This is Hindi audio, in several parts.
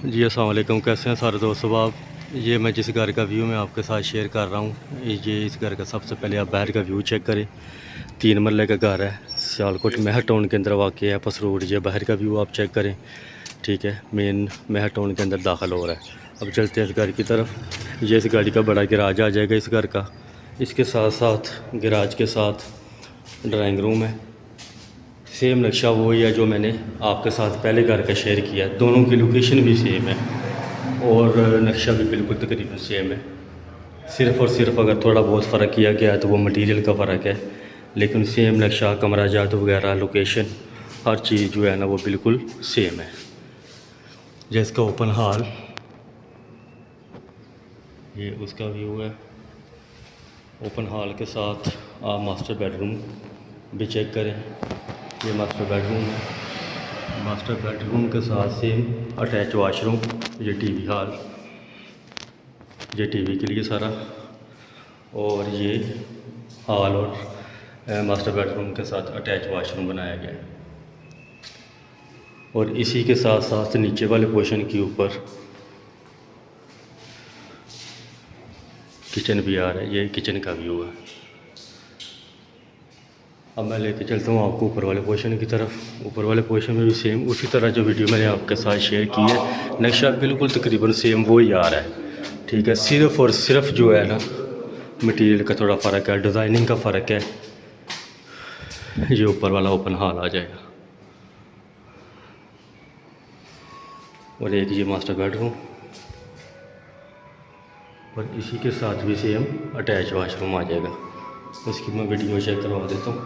जी अस्सलाम वालेकुम, कैसे हैं सारे दोस्तों आप। ये मैं जिस घर का व्यू मैं आपके साथ शेयर कर रहा हूँ, ये इस घर का सबसे पहले आप बाहर का व्यू चेक करें। 3 मरले का घर है, सियालकोट महर टाउन के अंदर वाक़ है पसरोड। ये बाहर का व्यू आप चेक करें, ठीक है। मेन महर टाउन के अंदर दाखिल हो रहा है। अब चलते हैं इस घर की तरफ। ये इस गाड़ी का बड़ा गैराज आ जाएगा इस घर का। इसके साथ साथ गैराज के साथ ड्राइंग रूम है। सेम नक्शा वही है जो मैंने आपके साथ पहले घर का शेयर किया है। दोनों की लोकेशन भी सेम है और नक्शा भी बिल्कुल तकरीबन सेम है। सिर्फ़ और सिर्फ अगर थोड़ा बहुत फ़र्क किया गया है तो वो मटेरियल का फ़र्क है, लेकिन सेम नक्शा, कमरा जात वगैरह, लोकेशन, हर चीज़ जो है ना वो बिल्कुल सेम है। जैसे का ओपन हॉल, ये उसका व्यू है। ओपन हॉल के साथ आप मास्टर बेडरूम भी चेक करें। ये मास्टर बेडरूम है। मास्टर बेडरूम के साथ सेम अटैच वाशरूम। ये टीवी हॉल, ये टीवी के लिए सारा। और ये हॉल और मास्टर बेडरूम के साथ अटैच वाशरूम बनाया गया है। और इसी के साथ साथ नीचे वाले पोर्शन के ऊपर किचन भी आ रहा है। ये किचन का व्यू है। अब मैं लेके चलता हूँ आपको ऊपर वाले पोर्शन की तरफ। ऊपर वाले पोर्शन में भी सेम उसी तरह जो वीडियो मैंने आपके साथ शेयर की है, नक्शा बिल्कुल तकरीबन सेम वो ही आ रहा है, ठीक है। सिर्फ़ और सिर्फ जो है ना मटेरियल का थोड़ा फ़र्क है, डिज़ाइनिंग का फ़र्क है। ये ऊपर वाला ओपन हॉल आ जाएगा और एक ये मास्टर बेडरूम और इसी के साथ भी सेम अटैच वाशरूम आ जाएगा। उसकी मैं वीडियो शेयर करवा देता हूँ।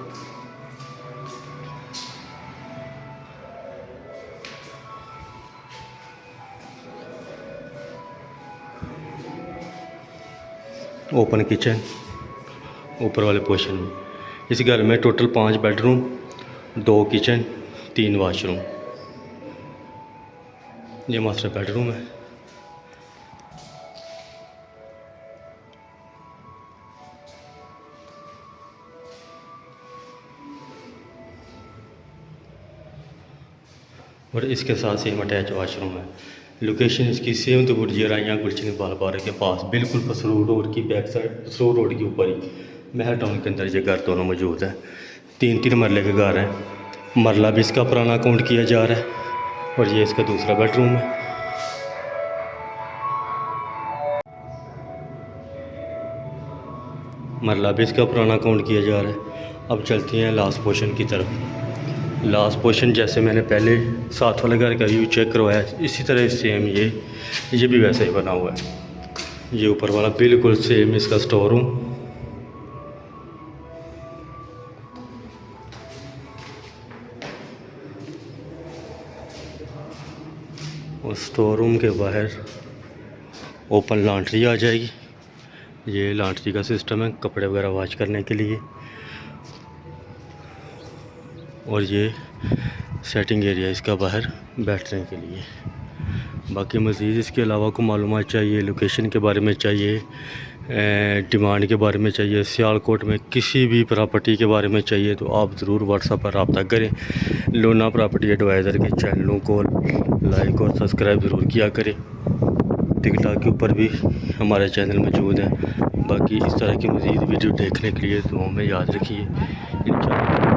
ओपन किचन ऊपर वाले पोर्शन में। इस घर में टोटल 5 बेडरूम, 2 किचन, 3 वाशरूम। ये मास्टर बेडरूम है। और इसके साथ सेम अटैच वाशरूम है। लोकेशन इसकी सेम तो बुर्ज राइयाँ गुलशन बार के पास, बिल्कुल पसरूर रोड की बैक साइड, पसरूर रोड के ऊपर ही महर टाउन के अंदर ये घर दोनों मौजूद है। 3-3 मरले के घर हैं। मरला भी इसका पुराना काउंट किया जा रहा है और ये इसका दूसरा बेडरूम है। मरला भी इसका पुराना काउंट किया जा रहा है। अब चलते हैं लास्ट पोर्शन की तरफ। लास्ट पोर्शन जैसे मैंने पहले साथ वाले घर का व्यू चेक करवाया, इसी तरह सेम ये भी वैसे ही बना हुआ है। ये ऊपर वाला बिल्कुल सेम इसका स्टोर रूम। और स्टोर रूम के बाहर ओपन लॉन्ड्री आ जाएगी। ये लॉन्ड्री का सिस्टम है कपड़े वगैरह वॉश करने के लिए। और ये सेटिंग एरिया इसका बाहर बैठने के लिए। बाकी मज़ीद इसके अलावा को मालूमात चाहिए, लोकेशन के बारे में चाहिए, डिमांड के बारे में चाहिए, सियालकोट में किसी भी प्रॉपर्टी के बारे में चाहिए तो आप ज़रूर व्हाट्सएप पर रब्ता करें। लोना प्रॉपर्टी एडवाइज़र के चैनलों को लाइक और सब्सक्राइब ज़रूर किया करें। टिकटॉक के ऊपर भी हमारा चैनल मौजूद है। बाकी इस तरह की मज़ीद वीडियो देखने के लिए तो हमें याद रखिए। इंशाअल्लाह